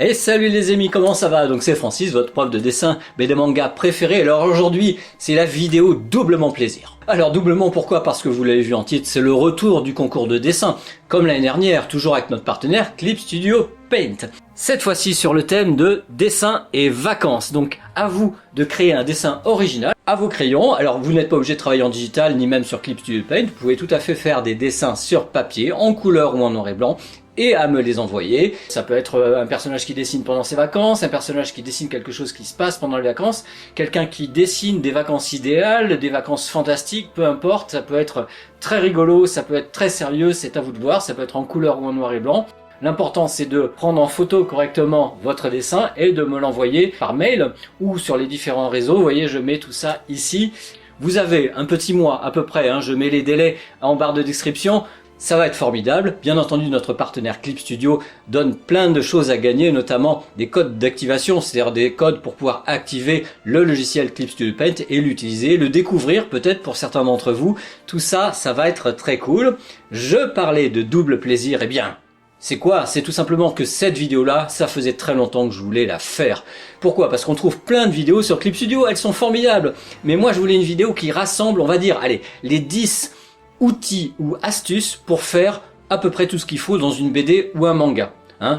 Et salut les amis, comment ça va? Donc c'est Francis, votre prof de dessin BD manga préféré. Alors aujourd'hui, c'est la vidéo doublement plaisir. Alors doublement pourquoi? Parce que vous l'avez vu en titre, c'est le retour du concours de dessin, comme l'année dernière, toujours avec notre partenaire Clip Studio Paint. Cette fois-ci sur le thème de dessin et vacances. Donc à vous de créer un dessin original à vos crayons. Alors vous n'êtes pas obligé de travailler en digital ni même sur Clip Studio Paint. Vous pouvez tout à fait faire des dessins sur papier, en couleur ou en noir et blanc, et à me les envoyer. Ça peut être un personnage qui dessine pendant ses vacances, un personnage qui dessine quelque chose qui se passe pendant les vacances, quelqu'un qui dessine des vacances idéales, des vacances fantastiques, peu importe, ça peut être très rigolo, ça peut être très sérieux, c'est à vous de voir, ça peut être en couleur ou en noir et blanc. L'important c'est de prendre en photo correctement votre dessin et de me l'envoyer par mail ou sur les différents réseaux. Vous voyez, je mets tout ça ici. Vous avez un petit mois à peu près, je mets les délais en barre de description. Ça va être formidable. Bien entendu, notre partenaire Clip Studio donne plein de choses à gagner, notamment des codes d'activation, c'est-à-dire des codes pour pouvoir activer le logiciel Clip Studio Paint et l'utiliser, le découvrir peut-être pour certains d'entre vous. Tout ça, ça va être très cool. Je parlais de double plaisir, eh bien, c'est quoi? C'est tout simplement que cette vidéo-là, ça faisait très longtemps que je voulais la faire. Pourquoi? Parce qu'on trouve plein de vidéos sur Clip Studio, elles sont formidables. Mais moi, je voulais une vidéo qui rassemble, on va dire, allez, les 10 outils ou astuces pour faire à peu près tout ce qu'il faut dans une BD ou un manga.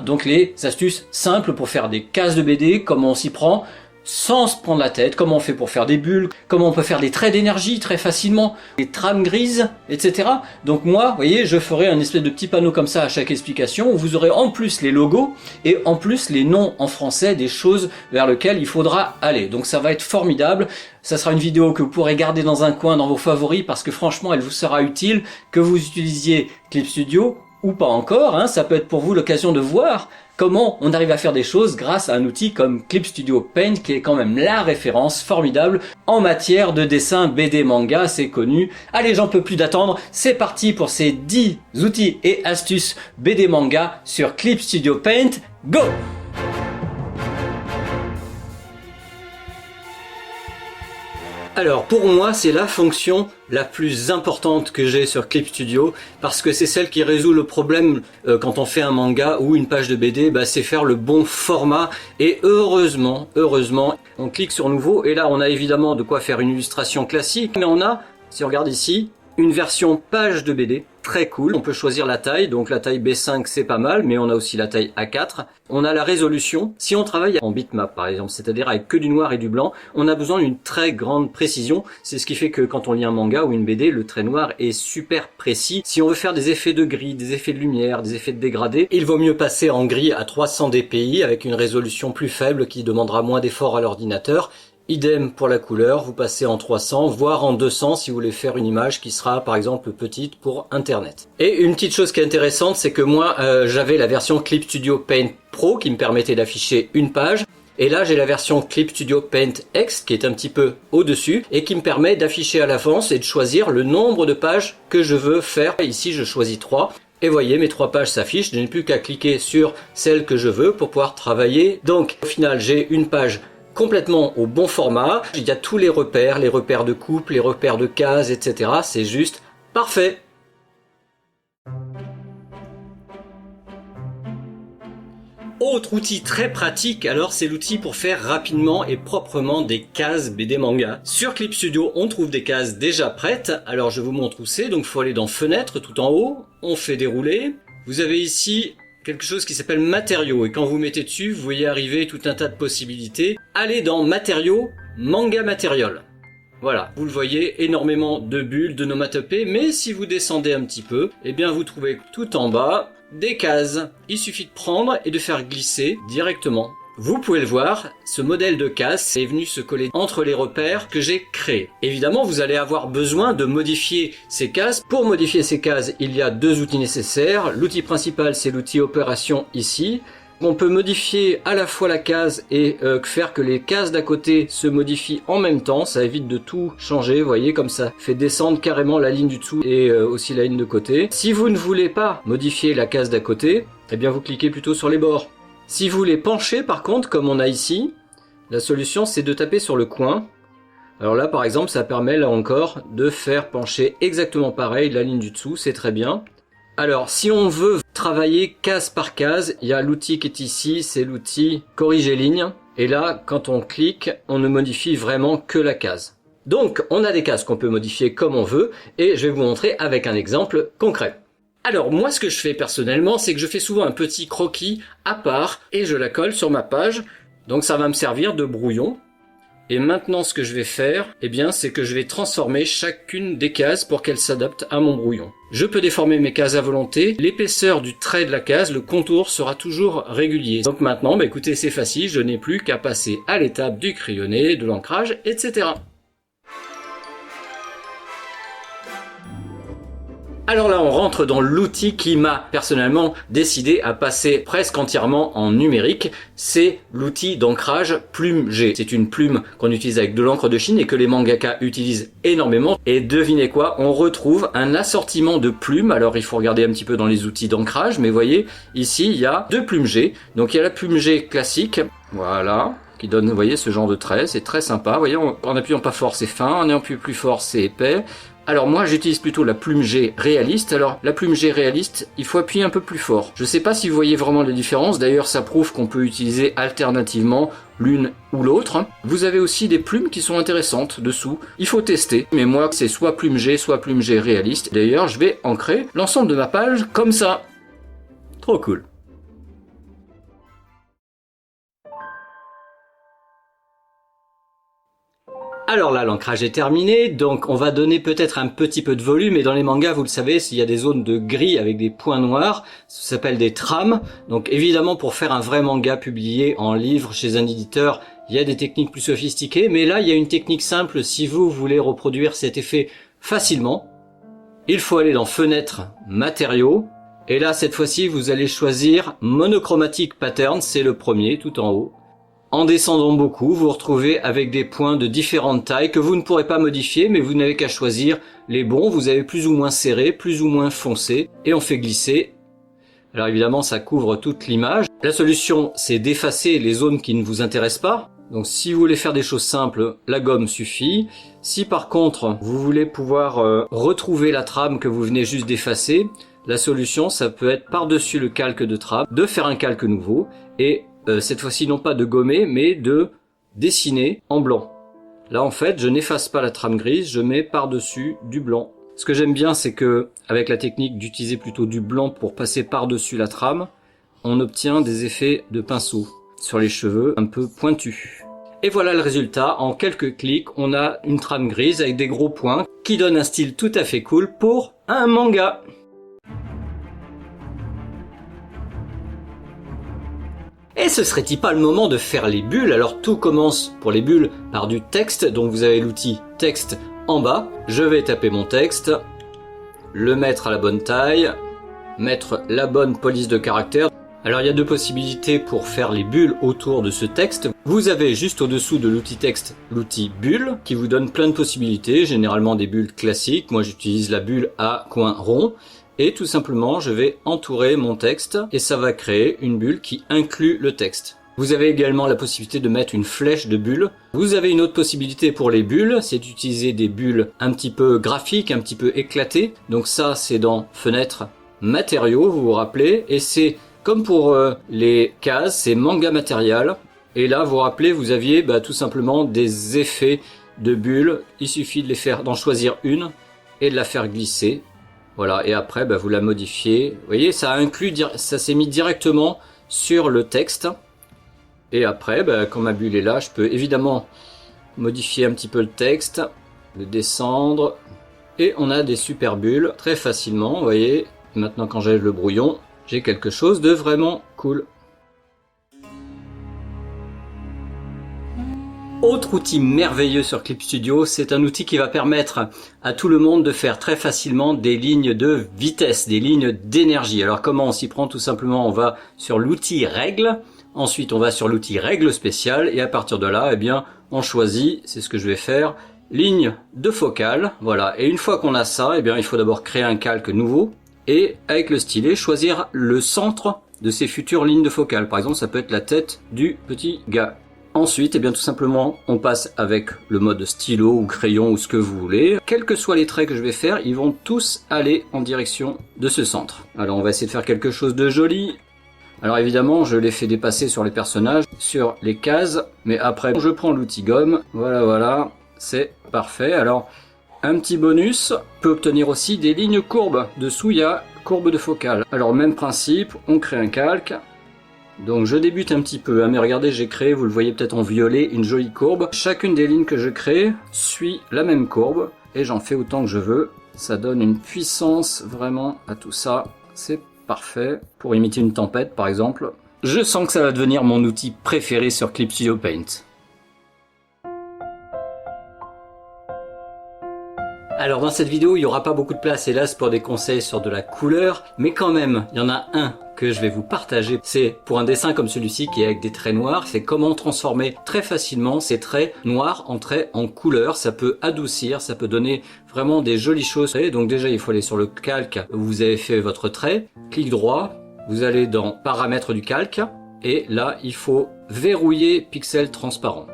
Donc les astuces simples pour faire des cases de BD, comment on s'y prend, sans se prendre la tête, comment on fait pour faire des bulles, comment on peut faire des traits d'énergie très facilement, des trames grises, etc. Donc moi, vous voyez, je ferai un espèce de petit panneau comme ça à chaque explication, où vous aurez en plus les logos, et en plus les noms en français des choses vers lesquelles il faudra aller. Donc ça va être formidable, ça sera une vidéo que vous pourrez garder dans un coin, dans vos favoris, parce que franchement, elle vous sera utile, que vous utilisiez Clip Studio, ou pas encore, ça peut être pour vous l'occasion de voir comment on arrive à faire des choses grâce à un outil comme Clip Studio Paint qui est quand même la référence formidable en matière de dessin BD manga, c'est connu. Allez, j'en peux plus d'attendre, c'est parti pour ces 10 outils et astuces BD manga sur Clip Studio Paint, go! Alors pour moi c'est la fonction la plus importante que j'ai sur Clip Studio parce que c'est celle qui résout le problème quand on fait un manga ou une page de BD, c'est faire le bon format et heureusement on clique sur nouveau et là on a évidemment de quoi faire une illustration classique mais on a, si on regarde ici, une version page de BD très cool. On peut choisir la taille, donc la taille B5 c'est pas mal, mais on a aussi la taille A4. On a la résolution. Si on travaille en bitmap par exemple, c'est-à-dire avec que du noir et du blanc, on a besoin d'une très grande précision. C'est ce qui fait que quand on lit un manga ou une BD, le trait noir est super précis. Si on veut faire des effets de gris, des effets de lumière, des effets de dégradé, il vaut mieux passer en gris à 300 dpi avec une résolution plus faible qui demandera moins d'efforts à l'ordinateur. Idem pour la couleur, vous passez en 300, voire en 200 si vous voulez faire une image qui sera par exemple petite pour internet. Et une petite chose qui est intéressante, c'est que moi j'avais la version Clip Studio Paint Pro qui me permettait d'afficher une page. Et là j'ai la version Clip Studio Paint X qui est un petit peu au-dessus et qui me permet d'afficher à l'avance et de choisir le nombre de pages que je veux faire. Ici je choisis 3. Et voyez, mes 3 pages s'affichent, je n'ai plus qu'à cliquer sur celle que je veux pour pouvoir travailler. Donc au final j'ai une page complètement au bon format, il y a tous les repères de coupe, les repères de cases, etc. C'est juste parfait. Autre outil très pratique, alors c'est l'outil pour faire rapidement et proprement des cases BD manga. Sur Clip Studio, on trouve des cases déjà prêtes. Alors je vous montre où c'est, donc il faut aller dans Fenêtre tout en haut, on fait dérouler. Vous avez ici quelque chose qui s'appelle matériaux et quand vous mettez dessus, vous voyez arriver tout un tas de possibilités. Allez dans matériaux, manga matériel. Voilà, vous le voyez, énormément de bulles, de nomatopées, mais si vous descendez un petit peu, eh bien vous trouvez tout en bas des cases. Il suffit de prendre et de faire glisser directement. Vous pouvez le voir, ce modèle de case est venu se coller entre les repères que j'ai créés. Évidemment, vous allez avoir besoin de modifier ces cases. Pour modifier ces cases, il y a 2 outils nécessaires. L'outil principal, c'est l'outil opération ici. On peut modifier à la fois la case et faire que les cases d'à côté se modifient en même temps. Ça évite de tout changer, vous voyez, comme ça fait descendre carrément la ligne du dessous et aussi la ligne de côté. Si vous ne voulez pas modifier la case d'à côté, eh bien vous cliquez plutôt sur les bords. Si vous voulez pencher par contre, comme on a ici, la solution c'est de taper sur le coin. Alors là par exemple ça permet là encore de faire pencher exactement pareil la ligne du dessous, c'est très bien. Alors si on veut travailler case par case. Il y a l'outil qui est ici, c'est l'outil corriger ligne. Et là, quand on clique, on ne modifie vraiment que la case. Donc, on a des cases qu'on peut modifier comme on veut, et je vais vous montrer avec un exemple concret. Alors, moi, ce que je fais personnellement, c'est que je fais souvent un petit croquis à part, et je la colle sur ma page. Donc, ça va me servir de brouillon. Et maintenant, ce que je vais faire, eh bien, c'est que je vais transformer chacune des cases pour qu'elles s'adaptent à mon brouillon. Je peux déformer mes cases à volonté. L'épaisseur du trait de la case, le contour, sera toujours régulier. Donc maintenant, bah, écoutez, c'est facile, je n'ai plus qu'à passer à l'étape du crayonné, de l'ancrage, etc. Alors là, on rentre dans l'outil qui m'a personnellement décidé à passer presque entièrement en numérique. C'est l'outil d'ancrage Plume G. C'est une plume qu'on utilise avec de l'encre de Chine et que les mangaka utilisent énormément. Et devinez quoi, on retrouve un assortiment de plumes. Alors il faut regarder un petit peu dans les outils d'ancrage, mais vous voyez, ici il y a deux plumes G. Donc il y a la plume G classique, voilà, qui donne, vous voyez, ce genre de trait. C'est très sympa. Vous voyez, en appuyant pas fort, c'est fin, en appuyant plus fort, c'est épais. Alors moi j'utilise plutôt la plume G réaliste. Alors la plume G réaliste, il faut appuyer un peu plus fort. Je ne sais pas si vous voyez vraiment la différence, d'ailleurs ça prouve qu'on peut utiliser alternativement l'une ou l'autre. Vous avez aussi des plumes qui sont intéressantes dessous, il faut tester. Mais moi c'est soit plume G réaliste. D'ailleurs je vais ancrer l'ensemble de ma page comme ça. Trop cool. Alors là, l'ancrage est terminé, donc on va donner peut-être un petit peu de volume, et dans les mangas, vous le savez, s'il y a des zones de gris avec des points noirs, ça s'appelle des trames. Donc évidemment, pour faire un vrai manga publié en livre chez un éditeur, il y a des techniques plus sophistiquées, mais là, il y a une technique simple si vous voulez reproduire cet effet facilement. Il faut aller dans Fenêtre, Matériaux, et là, cette fois-ci, vous allez choisir Monochromatic Pattern, c'est le premier, tout en haut. En descendant beaucoup, vous vous retrouvez avec des points de différentes tailles que vous ne pourrez pas modifier, mais vous n'avez qu'à choisir les bons. Vous avez plus ou moins serré, plus ou moins foncé, et on fait glisser. Alors évidemment, ça couvre toute l'image. La solution, c'est d'effacer les zones qui ne vous intéressent pas. Donc si vous voulez faire des choses simples, la gomme suffit. Si par contre, vous voulez pouvoir retrouver la trame que vous venez juste d'effacer, la solution, ça peut être par-dessus le calque de trame, de faire un calque nouveau, et cette fois-ci non pas de gommer, mais de dessiner en blanc. Là en fait, je n'efface pas la trame grise, je mets par-dessus du blanc. Ce que j'aime bien, c'est que avec la technique d'utiliser plutôt du blanc pour passer par-dessus la trame, on obtient des effets de pinceau sur les cheveux un peu pointus. Et voilà le résultat, en quelques clics, on a une trame grise avec des gros points qui donne un style tout à fait cool pour un manga. Et ce serait-il pas le moment de faire les bulles? Alors tout commence pour les bulles par du texte, donc vous avez l'outil texte en bas. Je vais taper mon texte, le mettre à la bonne taille, mettre la bonne police de caractère. Alors il y a deux possibilités pour faire les bulles autour de ce texte. Vous avez juste au-dessous de l'outil texte l'outil bulle qui vous donne plein de possibilités, généralement des bulles classiques. Moi j'utilise la bulle à coin rond. Et tout simplement, je vais entourer mon texte et ça va créer une bulle qui inclut le texte. Vous avez également la possibilité de mettre une flèche de bulle. Vous avez une autre possibilité pour les bulles, c'est d'utiliser des bulles un petit peu graphiques, un petit peu éclatées. Donc ça, c'est dans Fenêtre, Matériaux, vous vous rappelez. Et c'est comme pour les cases, c'est Manga Material. Et là, vous vous rappelez, vous aviez tout simplement des effets de bulles. Il suffit de les faire, d'en choisir une et de la faire glisser. Voilà, et après vous la modifiez. Vous voyez, ça s'est mis directement sur le texte. Et après, quand ma bulle est là, je peux évidemment modifier un petit peu le texte, le descendre. Et on a des super bulles très facilement, vous voyez. Maintenant, quand j'enlève le brouillon, j'ai quelque chose de vraiment cool. Autre outil merveilleux sur Clip Studio, c'est un outil qui va permettre à tout le monde de faire très facilement des lignes de vitesse, des lignes d'énergie. Alors comment on s'y prend? Tout simplement, on va sur l'outil règles, ensuite on va sur l'outil règles spéciales et à partir de là, on choisit, c'est ce que je vais faire, ligne de focale. Voilà, et une fois qu'on a ça, il faut d'abord créer un calque nouveau et avec le stylet, choisir le centre de ces futures lignes de focale. Par exemple, ça peut être la tête du petit gars. Ensuite, eh bien, tout simplement, on passe avec le mode stylo ou crayon ou ce que vous voulez. Quels que soient les traits que je vais faire, ils vont tous aller en direction de ce centre. Alors, on va essayer de faire quelque chose de joli. Alors évidemment, je les fais dépasser sur les personnages, sur les cases, mais après, je prends l'outil gomme. Voilà, c'est parfait. Alors, un petit bonus, on peut obtenir aussi des lignes courbes. Dessous, il y a courbe de focale. Alors, même principe, on crée un calque. Donc je débute un petit peu, hein, mais regardez, j'ai créé, vous le voyez peut-être en violet, une jolie courbe. Chacune des lignes que je crée suit la même courbe, et j'en fais autant que je veux. Ça donne une puissance vraiment à tout ça, c'est parfait. Pour imiter une tempête par exemple. Je sens que ça va devenir mon outil préféré sur Clip Studio Paint. Alors dans cette vidéo, il n'y aura pas beaucoup de place hélas pour des conseils sur de la couleur, mais quand même, il y en a un que je vais vous partager. C'est pour un dessin comme celui-ci qui est avec des traits noirs, c'est comment transformer très facilement ces traits noirs en traits en couleur. Ça peut adoucir, ça peut donner vraiment des jolies choses. Et donc déjà, il faut aller sur le calque où vous avez fait votre trait, clic droit, vous allez dans paramètres du calque, et là, il faut verrouiller pixel transparent.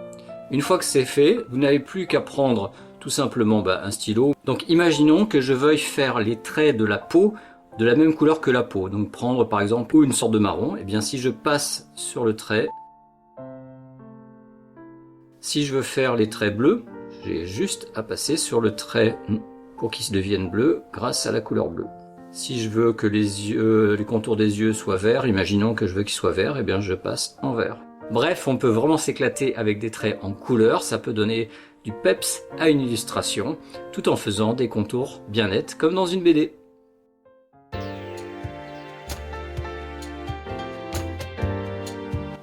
Une fois que c'est fait, vous n'avez plus qu'à prendre tout simplement un stylo. Donc imaginons que je veuille faire les traits de la peau de la même couleur que la peau. Donc prendre par exemple une sorte de marron. Et bien si je passe sur le trait, si je veux faire les traits bleus, j'ai juste à passer sur le trait pour qu'ils deviennent bleus grâce à la couleur bleue. Si je veux que les contours des yeux soient verts, imaginons que je veux qu'ils soient verts, et bien je passe en vert. Bref, on peut vraiment s'éclater avec des traits en couleur, ça peut donner du peps à une illustration, tout en faisant des contours bien nets, comme dans une BD.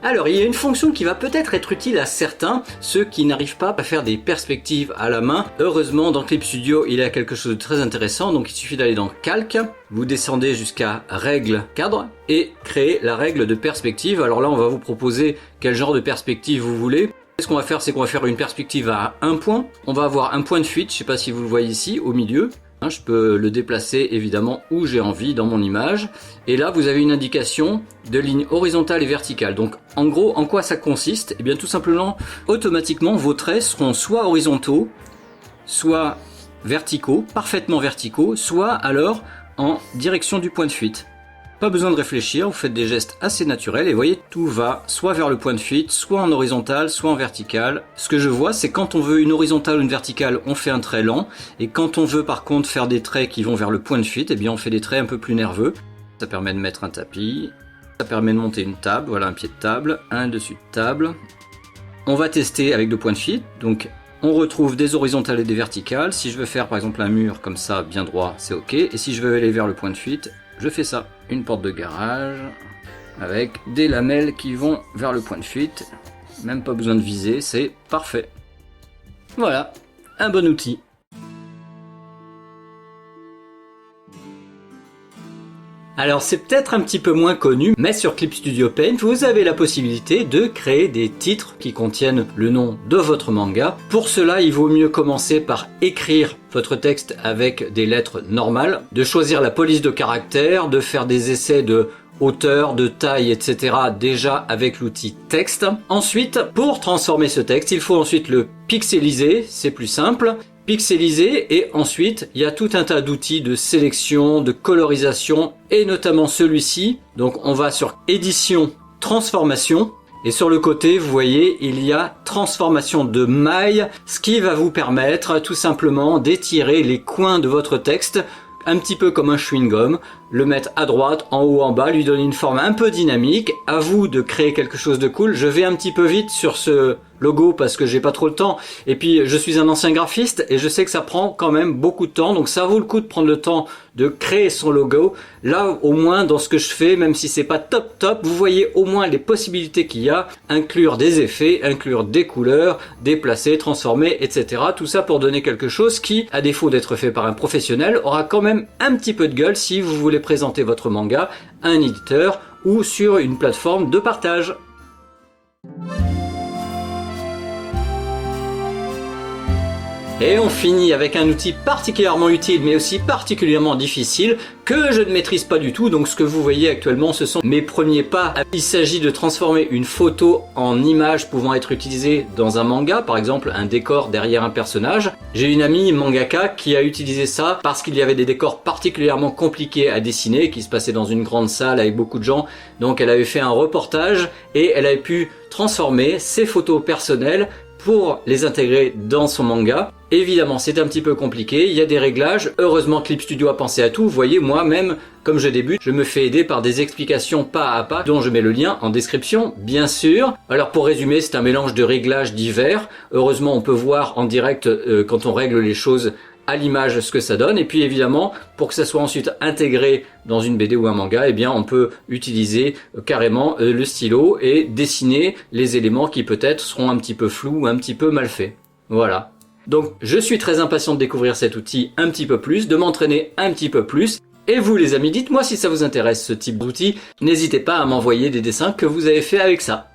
Alors, il y a une fonction qui va peut-être être utile à certains, ceux qui n'arrivent pas à faire des perspectives à la main. Heureusement, dans Clip Studio, il y a quelque chose de très intéressant. Donc, il suffit d'aller dans Calque, vous descendez jusqu'à Règle cadre et créer la règle de perspective. Alors là, on va vous proposer quel genre de perspective vous voulez. Ce qu'on va faire, c'est qu'on va faire une perspective à un point. On va avoir un point de fuite, je ne sais pas si vous le voyez ici, au milieu. Je peux le déplacer évidemment où j'ai envie dans mon image. Et là, vous avez une indication de ligne horizontale et verticale. Donc en gros, en quoi ça consiste? Eh bien tout simplement, automatiquement, vos traits seront soit horizontaux, soit verticaux, parfaitement verticaux, soit alors en direction du point de fuite. Pas besoin de réfléchir, vous faites des gestes assez naturels et vous voyez, tout va soit vers le point de fuite, soit en horizontal, soit en vertical. Ce que je vois, c'est quand on veut une horizontale ou une verticale, on fait un trait lent. Et quand on veut par contre faire des traits qui vont vers le point de fuite, eh bien on fait des traits un peu plus nerveux. Ça permet de mettre un tapis, ça permet de monter une table, voilà un pied de table, un dessus de table. On va tester avec le point de fuite, donc on retrouve des horizontales et des verticales. Si je veux faire par exemple un mur comme ça, bien droit, c'est ok. Et si je veux aller vers le point de fuite, je fais ça. Une porte de garage avec des lamelles qui vont vers le point de fuite. Même pas besoin de viser, c'est parfait. Voilà, un bon outil. Alors c'est peut-être un petit peu moins connu, mais sur Clip Studio Paint, vous avez la possibilité de créer des titres qui contiennent le nom de votre manga. Pour cela, il vaut mieux commencer par écrire votre texte avec des lettres normales, de choisir la police de caractère, de faire des essais de hauteur, de taille, etc. déjà avec l'outil texte. Ensuite, pour transformer ce texte, il faut ensuite le pixeliser, c'est plus simple. Pixeliser et ensuite il y a tout un tas d'outils de sélection, de colorisation et notamment celui-ci. Donc on va sur édition, transformation et sur le côté vous voyez il y a transformation de maille, ce qui va vous permettre tout simplement d'étirer les coins de votre texte un petit peu comme un chewing-gum, le mettre à droite, en haut, en bas, lui donner une forme un peu dynamique. À vous de créer quelque chose de cool. Je vais un petit peu vite sur ce logo parce que j'ai pas trop le temps. Et puis je suis un ancien graphiste et je sais que ça prend quand même beaucoup de temps. Donc ça vaut le coup de prendre le temps de créer son logo. Là au moins dans ce que je fais, même si c'est pas top, vous voyez au moins les possibilités qu'il y a. Inclure des effets, inclure des couleurs, déplacer, transformer, etc. Tout ça pour donner quelque chose qui, à défaut d'être fait par un professionnel, aura quand même un petit peu de gueule si vous voulez présenter votre manga à un éditeur ou sur une plateforme de partage. Et on finit avec un outil particulièrement utile mais aussi particulièrement difficile que je ne maîtrise pas du tout. Donc ce que vous voyez actuellement, ce sont mes premiers pas. Il s'agit de transformer une photo en image pouvant être utilisée dans un manga, par exemple un décor derrière un personnage. J'ai une amie mangaka qui a utilisé ça parce qu'il y avait des décors particulièrement compliqués à dessiner qui se passaient dans une grande salle avec beaucoup de gens. Donc elle avait fait un reportage et elle avait pu transformer ses photos personnelles pour les intégrer dans son manga. Évidemment, c'est un petit peu compliqué, il y a des réglages. Heureusement, Clip Studio a pensé à tout. Vous voyez, moi-même, comme je débute, je me fais aider par des explications pas à pas, dont je mets le lien en description, bien sûr. Alors, pour résumer, c'est un mélange de réglages divers. Heureusement, on peut voir en direct, quand on règle les choses à l'image, ce que ça donne. Et puis, évidemment, pour que ça soit ensuite intégré dans une BD ou un manga, eh bien, on peut utiliser carrément le stylo et dessiner les éléments qui peut-être seront un petit peu flous ou un petit peu mal faits. Voilà. Donc je suis très impatient de découvrir cet outil un petit peu plus, de m'entraîner un petit peu plus. Et vous les amis, dites-moi si ça vous intéresse ce type d'outil. N'hésitez pas à m'envoyer des dessins que vous avez fait avec ça.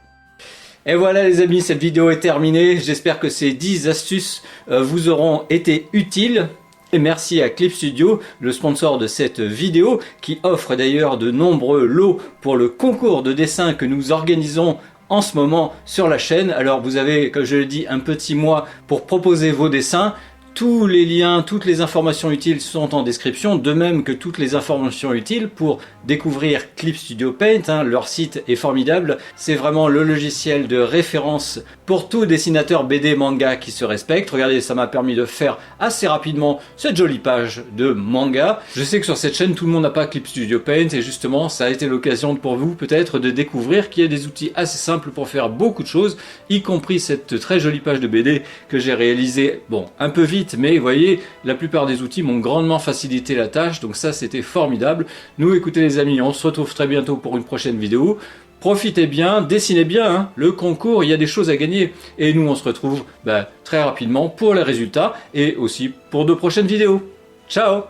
Et voilà les amis, cette vidéo est terminée. J'espère que ces 10 astuces vous auront été utiles. Et merci à Clip Studio, le sponsor de cette vidéo, qui offre d'ailleurs de nombreux lots pour le concours de dessin que nous organisons en ce moment sur la chaîne. Alors vous avez, comme je l'ai dit, un petit mois pour proposer vos dessins. Tous les liens, toutes les informations utiles sont en description, de même que toutes les informations utiles pour découvrir Clip Studio Paint. Leur site est formidable, c'est vraiment le logiciel de référence pour tout dessinateur BD manga qui se respecte. Regardez, ça m'a permis de faire assez rapidement cette jolie page de manga. Je sais que sur cette chaîne, tout le monde n'a pas Clip Studio Paint et justement, ça a été l'occasion pour vous peut-être de découvrir qu'il y a des outils assez simples pour faire beaucoup de choses, y compris cette très jolie page de BD que j'ai réalisée, bon, un peu vite, mais vous voyez, la plupart des outils m'ont grandement facilité la tâche, donc ça c'était formidable. Nous, écoutez les amis, on se retrouve très bientôt pour une prochaine vidéo. Profitez bien, dessinez bien, le concours, il y a des choses à gagner. Et nous, on se retrouve très rapidement pour les résultats et aussi pour de prochaines vidéos. Ciao!